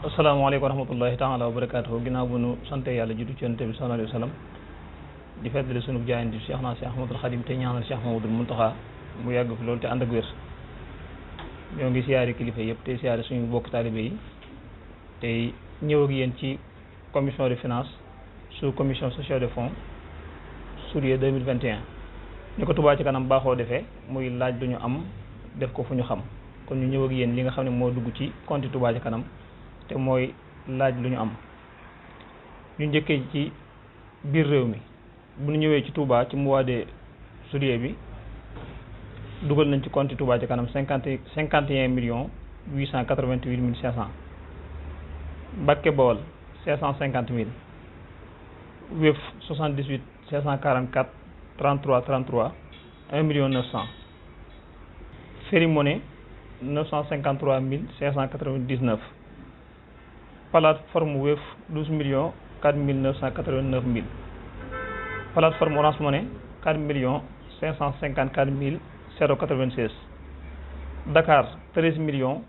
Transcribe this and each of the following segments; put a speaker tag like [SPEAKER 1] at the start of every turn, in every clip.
[SPEAKER 1] asalaamaaleykum wa rahmatullahi taala wa barakaatuhu ginnaaw bu nu sante yàlla jiitu ci yonent bi sallallahu alayhi wa sallam di feddali sunu jaayante Cheikh naa Cheikh Ahmadul Xadim te ñaanal Cheikh Mamadul Muntaxa mu yàgg fi loolu te ànd ak wér. ñoo ngi siyaare kilifa yëpp tey siyaare suñu bokk taalibe yi tey ñëw ak yéen ci commission de finance sous commission sociale de fonds Sourier 2021 ñu ko Touba ci kanam baaxoo defee muy laaj lu ñu am def ko fu ñu xam kon ñu ñëw ak yéen li nga xam ne moo dugg ci compte Touba ci kanam te mooy laaj lu ñu am. ñu njëkkee ci biir réew mi bu ñu ñëwee ci Touba ci mois de juillet bi dugal nañ ci compte Touba ci kanam 51 millions 888 mille 500. Mbacké Bawol 550 000. Wave 78 544 33 33 1 million 900. Free Money 953 599. Plateforme Wave 12 millions 4 989 000. Plateforme Orange Money 4 millions 554 096. Dakar 13 millions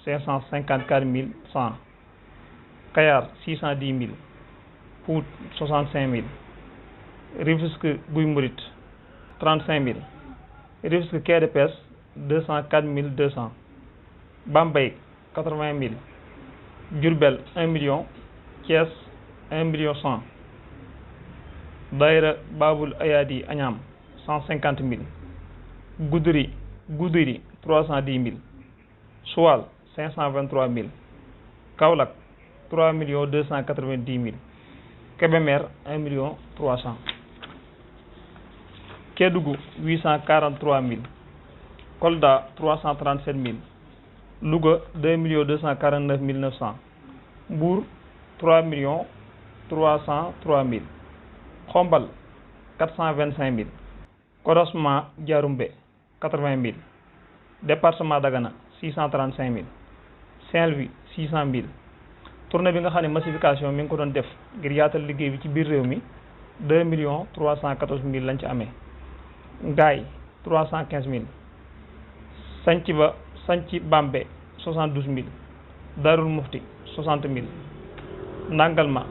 [SPEAKER 1] 554 100. Kayar 610 000. Pout 65 000. Rufisque Guy Mouride 35 000. Rufisque Quai de Pêche 204 200. Bambey 80 000. Diourbel 1 million. Thiès 1 million 100. Daïra Babul Ayadi Agnam 150 000. Goudiri 310 000. Joal 523 000. Kaolack 3 millions 290 000. Kébémer 1 million 300. Kédougou 843 000. Kolda 337 000. Louga 2 millions 249 900. Mbour 3 millions 303 000. Khombal 425 000. Corosma Diaroumbé 80 000. Département Dagana 635 000. Saint-Louis 600 000. tournée bi nga xam ne massification mi ngi ko doon def ngir yaatal liggéey bi ci biir réew mi 2 millions 314 000 lañ ci amee. Ngaay 315 000. Santhi Bambé 72 000. Darul Mufti 60 000. Ndangalma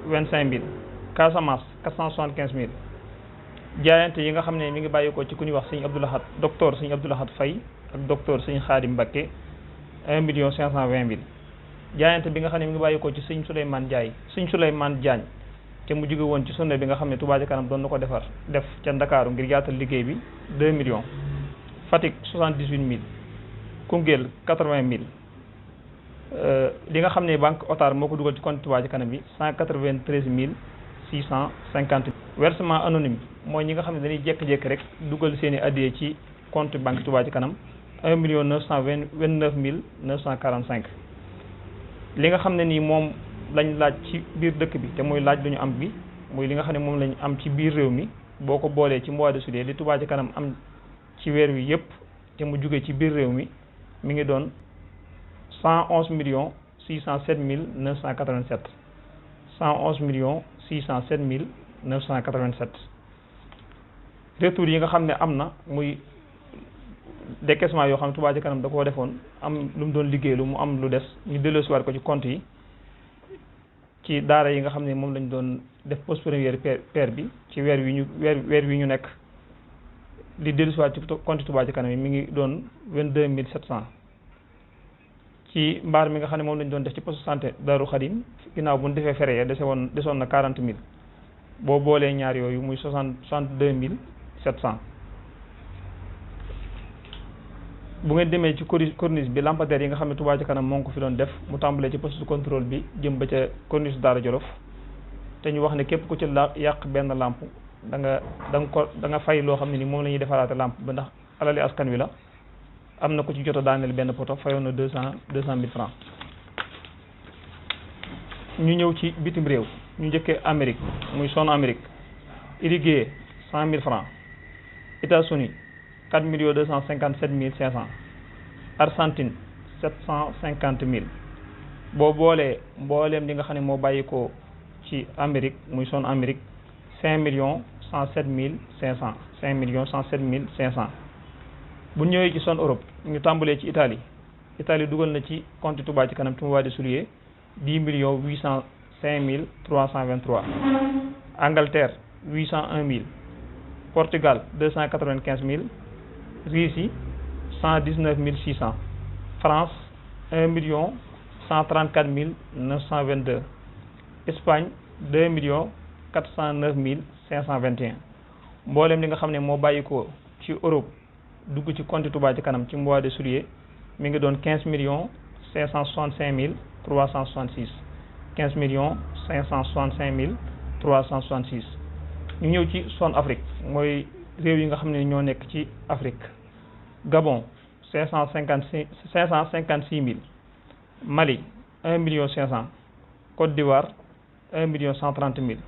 [SPEAKER 1] 25 000. Casamance 475 000. jaayante yi nga xam ne mi ngi bàyyi ko ci ku ñuy wax sëñ Abdoulahad docteur sëñ Abdoulahad Faye ak docteur sëñ Khadim Mbacké 1 million 520 000. jaayante bi nga xam ne mi ngi bàyyi ko ci sëñ Souleymane Diagne te mu jóge woon ci sonne bi nga xam ne Touba ci kanam doon na ko def ca Ndakaaru ngir yaatal liggéey bi 2 millions. Fatick 78 000. Koungheul 80 000. li nga xam ne banque Otar moo ko dugal ci compte Touba ci kanam bi 193 650. versement anonyme mooy ñi nga xam ne dañuy jékki-jékki rek dugal seen i addiyee ci compte banque Touba ci kanam 1 million 929 945. li nga xam ne nii moom lañ laaj ci biir dëkk bi te muy laaj lu ñu am bi muy li nga xam ne moom lañ am ci biir réew mi boo ko boolee ci mois de juillet li Touba ci kanam am ci weer wi yëpp te mu jugee ci biir réew mi mi ngi doon 111 millions 607 mille 987. 111 millions 607 mille 987. retour yi nga xam ne am na muy décaissement yoo xam ne Touba ci kanam da koo defoon am lu mu doon liggéey lu mu am lu des ñu delloosiwaat ko ci compte yi ci daara yi nga xam ne moom lañ doon def post première paire bi ci weer wi ñu nekk li delloosiwaat ci compte Touba ci kanam yi mi ngi doon 22 700. ci mbaar mi nga xam ne moom lañ doon def ci poste santé Darou Khadim ginnaaw bu ñu defee fere ya desoon na 40 000 boo boolee ñaar yooyu muy 62 700. bu ngeen demee ci corniche bi lampadaire yi nga xam ne Touba ci kanam moo ngi ko fi doon def mu tàmbalee ci poste de contrôle bi jëm ba ca corniche Daara Jolof te ñu wax ne képp ku ci yàq benn lampe da nga fay loo xam ne ni moom la ñuy defaraate lampe ba ndax alali askan wi la. am na ku ci jot a daaneel benn poto fayoon na 200 000 francs. ñu ñëw ci bitim réew ñu njëkkee Amérique muy son Amérique irrigué 100 000 francs. États-Unis 4 257 500. Argentine 750 000. boo boolee mbooleem li nga xam ne moo bàyyi ko ci Amérique muy son Amérique 5 107 500. 5 107 500. bu ñëwee ci zone Europe ñu tàmbalee ci Italie dugal na ci compte Touba ci kanam ci mois de juillet 10 805 323. Angleterre 801 000. Portugal 295 000. Russie 119 600. France 1 134 922. Espagne 2 409 521. mboolem li nga xam ne moo bàyyi ko ci Europe dugg ci compte Touba Ca Kanam ci mois de juillet mi ngi doon 15 565 366. 15 565 366. ñu ñëw ci zone Afrique mooy réew yi nga xam ne ñoo nekk ci Afrique. Gabon 556 000. Mali 1 500 000. Côte d'Ivoire 1 130 000.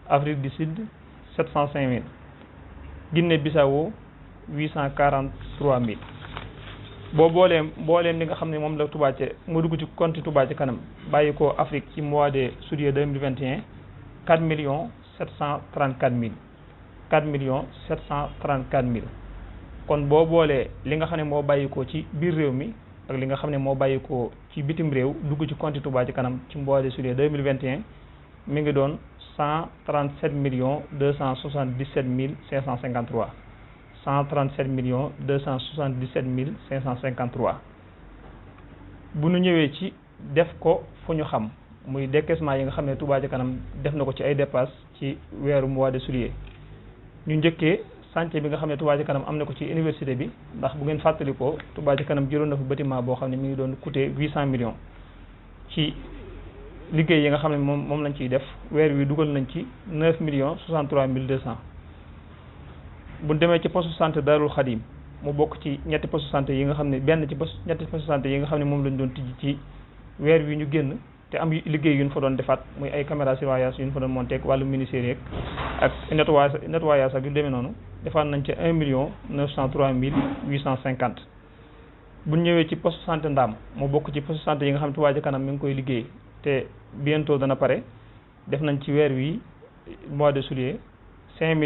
[SPEAKER 1] Afrique du Sud 705 000. Guinée-Bissau 843 000. boo mbooleem li nga xam ne moom la Touba Ca moo dugg ci compte Touba Ca Kanam bàyyi ko Afrique ci mois de juillet 2021 4 734 000. 4 734 000. kon boo boolee li nga xam ne moo bàyyi ko ci biir réew mi ak li nga xam ne moo bàyyi ko ci bitim réew dugg ci compte Touba Ca Kanam ci mois de juillet 2021 mi ngi doon 137 277 553. 137 277 553. bu ñu ñëwee ci def ko fu ñu xam muy décaissement yi nga xam ne Touba Ca Kanam def na ko ci ay dépenses ci weeru mois de juillet ñu njëkkee chantier bi nga xam ne Touba Ca Kanam am na ko ci université bi ndax bu ngeen fàttalikoo Touba Ca Kanam jëloon na fa bâtiment boo xam ne mi ngi doon coûter 800 millions ci liggéey yi nga xam ne moom lañ ciy def weer wi dugal nañ ci 9 63 200. bu demee ci poste santé Darul Khadim mu bokk ci ñetti poste santé yi nga xam ne ñetti poste santé yi nga xam ne moom lañ doon tijji ci weer wi ñu génn te am liggéey yu ñu fa doon defaat muy ay caméra surveillance yu ñu fa doon monté ak wàllu ministère yeeg ak nettoyage ak yu demee noonu defaat nañ ci 1 903 850. bu ñëwee ci poste santé Ndam mu bokk ci poste santé yi nga xam ne Touba Ca Kanam mi ngi koy liggéey te bientôt dana pare def nañ ci weer wi mois de juillet 5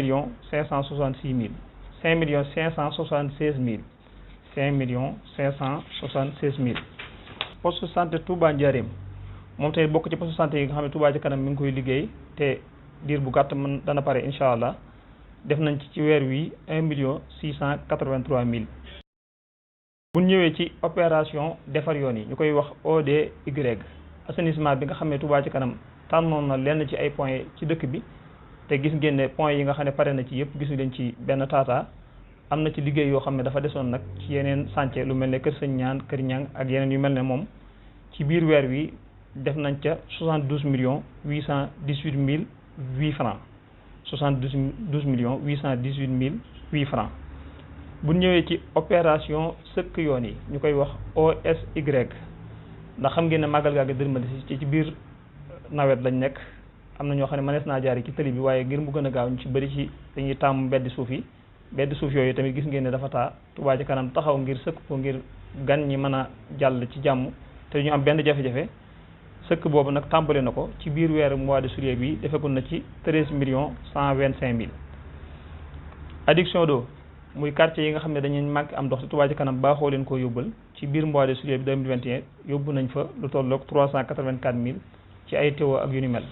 [SPEAKER 1] 566 000. 5 576 000. 5 576 000. poste santé Touba Ndiarème moom tey bokk ci poste santé yi nga xam ne Touba Ca Kanam mi ngi koy liggéey te diir bu gàtt mën dana pare incha allah def nañ ci weer wi 1 683 000. bu ñëwee ci opération defar yoon yi ñu koy wax ODY assainissement bi nga xam ne Touba Ca Kanam tànnoon na lenn ci ay points ci dëkk bi. te gis ngeen ne points yi nga xam ne pare na ci yëpp gisuñu leen ci benn taataa am na ci liggéey yoo xam ne dafa desoon nag ci yeneen chantier lu mel ne Kër Sëñ Ñaan Kër Ñang ak yeneen yu mel ne moom ci biir weer wi def nañ ca 72 818 008 francs. 72 818 008 francs. bu ñëwee ci opération sëkk yoon yi ñu koy wax OSY ndax xam ngeen ne màggal gaa gi dërmali ci biir nawet lañ nekk. am na ñoo xam ne mënees naa jaari ci tëli bi waaye ngir mu gën a gaaw ñu ci bëri ci dañuy tàmm mbeddi suuf yi mbeddi suuf yooyu tamit gis ngeen ne dafa taa Touba Ca Kanam taxaw ngir sëkk ko ngir gan ñi mën a jàll ci jàmm te ñu am benn jafe-jafe sëkk boobu nag tàmbali na ko ci biir weeru mois de juillet bi defekul na ci 13 125 000. adduction d'eau muy quartier yi nga xam ne dañuy manqué am ndox te Touba Ca Kanam baaxoo leen koo yóbbal ci biir mois de juillet bi 2021 yóbbu nañ fa lu tolloog 384 000 ci ay teewoo ak yu ni mel.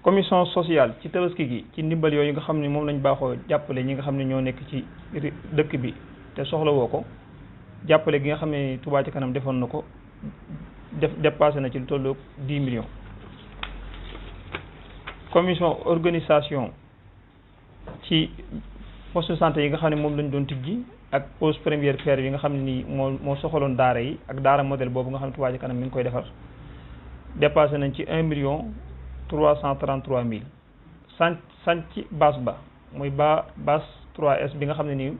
[SPEAKER 1] commission sociale ci tabaski gi ci ndimbal yooyu nga xam ne moom lañ baaxoo jàppale ñi nga xam ne ñoo nekk ci dëkk bi te soxlawoo ko jàppale gi nga xam ne Touba Ca Kanam defoon na ko dépassé na ci lu tolloog 10 millions. commission organisation ci poste santé yi nga xam ne moom lañ doon tijji ak pose première pierre yi nga xam ne nii moo soxaloon daara yi ak daara modèle boobu nga xam ne Touba Ca Kanam mi ngi koy defar dépassé nañ ci 1 333 000. sanc base ba muy base 3S bi nga xam ne nii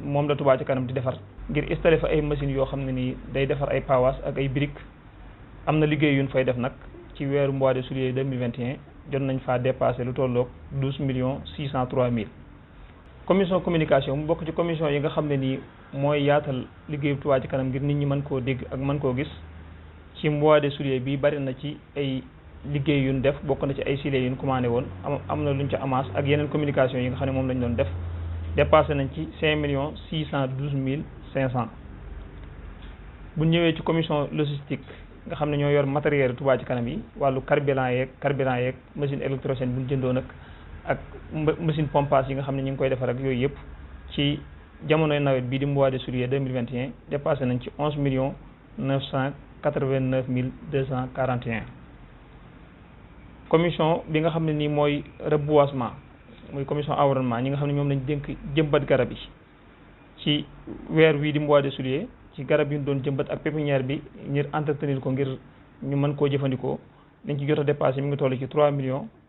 [SPEAKER 1] moom la Touba Ca Kanam di defar ngir installé fa ay machines yoo xam ne nii day defar ay pawas ak ay briques am na liggéey yu ñu fay def nag ci weeru mois de juillet 2021 jot nañ faa dépassé lu tolloog 12 603 000. commission communication mu bokk ci commission yi nga xam ne nii mooy yaatal liggéeyu Touba Ca Kanam ngir nit ñi mën koo dégg ak mën koo gis ci mois de juillet bi bari na ci ay liggéey yu ñu def bokk na ci ay silé yu ñu commandé woon am na luñ ca amaas ak yeneen communication yi nga xam ne moom lañ doon def dépassé nañ ci 5 612 500. bu ñëwee ci commission logistique nga xam ne ñoo yor matériel Touba ci kanam yi wàllu carburant yeeg machine électrogène bu ñu jëndoon ak machine pompage yi nga xam ne ñu ngi koy defar ak yooyu yëpp ci jamonoy nawet bii di mois de juillet 2021 dépassé nañ ci 11 989 241. commission bi nga xam ne nii mooy reboisement muy commission environnement ñi nga xam ne ñoom lañ dénk jëmbat garab yi ci weer wii di mois de juillet ci garab yi ñu doon jëmbat ak pépinière bi ngir entretenir ko ngir ñu mën koo jëfandikoo liñ ci jot a dépassé mi ngi toll ci 3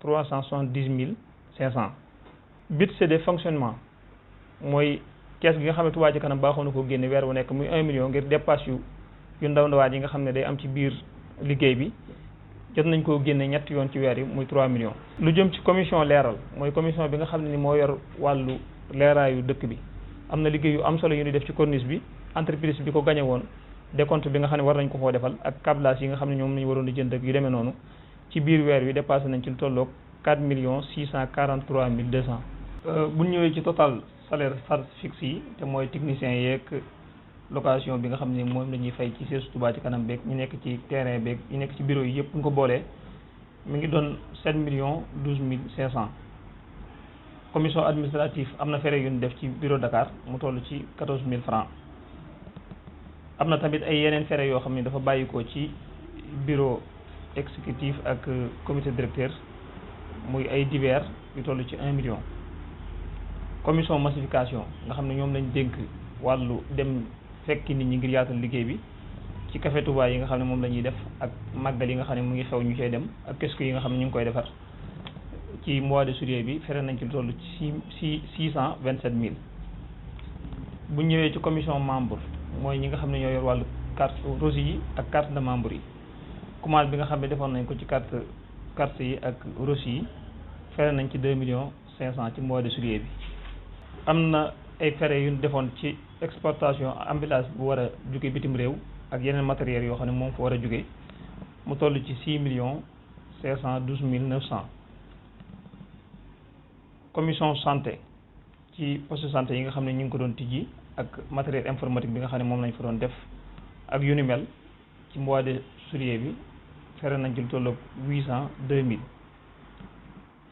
[SPEAKER 1] 370 500. budget de fonctionnement mooy kees gi nga xam ne Touba ci kanam baaxoon na koo génne weer wu nekk muy 1 million ngir dépasse yu ndawaan yi nga xam ne day am ci biir liggéey bi jot nañ koo génne ñetti yoon ci weer yi muy 3 millions. lu jëm ci commission leeral mooy commission bi nga xam ne ni moo yor wàllu leeraayu dëkk bi am na liggéey yu am solo yu ñuy def ci corniche bi entreprise bi ko gañe woon décompte bi nga xam ne war nañ ko koo defal ak câblage yi nga xam ne ñoom lañu waroon di jënd ak yu demee noonu ci biir weer wi dépassé nañ ci lu tolloog 4 643 200. bu ñu ñëwee ci total salaire charge fixe yi te mooy technicien yeeg location bi nga xam ne moom la ñuy fay ci siège Touba ci kanam beeg ñu nekk ci terrain beeg ñu nekk ci bureau yi yëpp bu ñu ko boolee mi ngi doon 7 12 500. commission administrative am na frais yu ñu def ci bureau Dakar mu toll ci 14 000 francs. am na tamit ay yeneen frais yoo xam ne dafa bàyyikoo ci bureau exécutif ak comité directeur muy ay divers yu toll ci 1 million. commission massification nga xam ne ñoom lañ dénk wàllu dem fekki nit ñi ngir yaatal liggéey bi ci café Touba yi nga xam ne moom la ñuy def ak màggal yi nga xam ne mu ngi xew ñu cay dem ak kiosque yi nga xam ne ñu ngi koy defar ci mois de juillet bi fere nañ ci lu toll ci 627 000. bu ñëwee ci commission membre mooy ñi nga xam ne ñoo yor wàllu carte rose yi ak carte de membre yi commande bi nga xam ne defoon nañ ko ci carte yi ak rose yi fere nañ ci 2 500 ci mois de juillet bi. am na ay frais yu ñu defoon ci exportation emballage bu war a jóge bitim réew ak yeneen matériels yoo xam ne moom fa war a jóge mu toll ci 6 512 900. commission santé ci poste santé yi nga xam ne ñu ngi ko doon tijji ak matériel informatique bi nga xam ne moom lañ fa doon def ak yu ni mel ci mois de juillet bi fere nañ ci lu tolloog 802 000.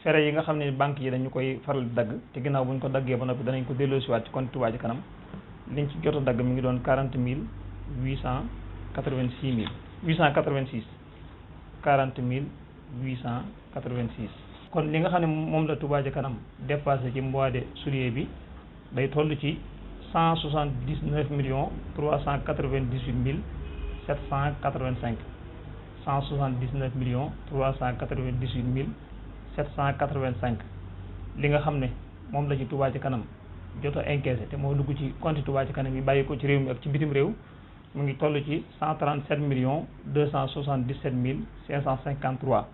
[SPEAKER 1] frais yi nga xam ne banque yi dañu koy faral di dagg te ginnaaw bu ñu ko daggee ba noppi danañ ko delloosiwaat ci compte Touba ci kanam liñ ci jot a dagg mi ngi doon 40 886 886 40 886. kon li nga xam ne moom la Touba ci kanam dépassé ci mois de juillet bi day toll ci 179 398 785 179 398 785 li nga xam ne moom la ci Touba ci kanam jot a encaissé te moo dugg ci compte Touba ci kanam yi bàyyi ko ci réew mi ak ci bitim réew mu ngi toll ci 137 277 553.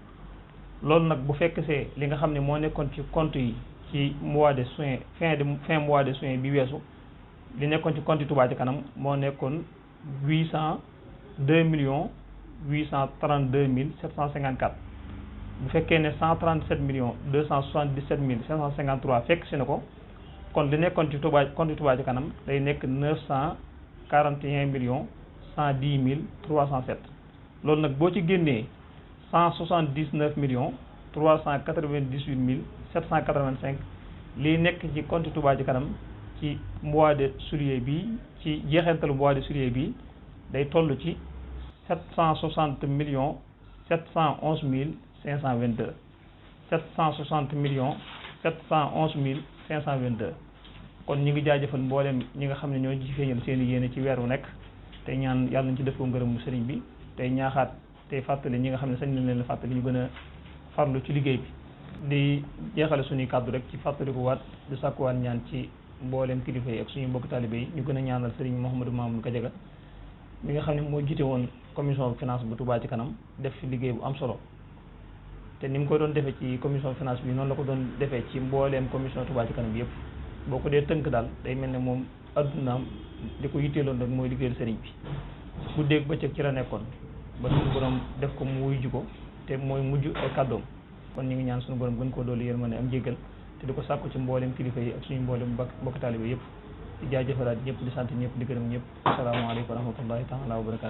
[SPEAKER 1] loolu nag bu fekk see li nga xam ne moo nekkoon ci compte yi ci mois de juin fin mois de juin bi weesu li nekkoon ci compte Touba ci kanam moo nekkoon 802 832 754. bu fekkee ne 137 277 553 fekk si na ko kon li nekkoon ci compte Touba ci kanam day nekk 941 110 307. loolu nag boo ci génnee 179 398 785 lii nekk ci compte Touba ci kanam ci mois de juillet bi ci jeexantalu mois de juillet bi day toll ci 760 711 522 760 711 522. kon ñi ngi jaajëfal mboolem ñi nga xam ne ñoo ci feeñal seen i yéene ci weer wu nekk tey ñaan yàlla nañ ci def ko ngërëmu sëriñ bi tey ñaaxaat tey fàttali ñi nga xam ne sañ nañ leen fàttali ñu gën a farlu ci liggéey bi. di jeexale suñuy kàddu rek ci fàttaliku waat di sàkkuwaat ñaan ci mboolem kilifa yi ak suñu mbokk talibé yi ñu gën a ñaanal sëriñ Mouhamadou Mamoun Gadiaga mi nga xam ne moo jiite woon commission finance bu Touba ci kanam def fi liggéey bu am solo. te ni mu ko doon defee ci commission finance bi noonu la ko doon defee ci mbooleem commission Touba ci kanam bi yëpp boo ko dee tënk daal day mel ne moom addunaam li ko yitteeloon rek mooy liggéeyal sëriñ bi guddeeg bëccëg ci la nekkoon ba suñu borom def ko mu wuyu ji ko te mooy mujj ay kàddoom kon ñu ngi ñaan suñu borom gën koo doolu yërmande am jéggal te di ko sàkku ci mbooleem kilifa yi ak suñu mbooleem mbokk taalibe yëpp di jaajëfalaat ñëpp di sant ñëpp di gërëm ñëpp asalaamaaleykum wa rahmatullahi taala wa barakatu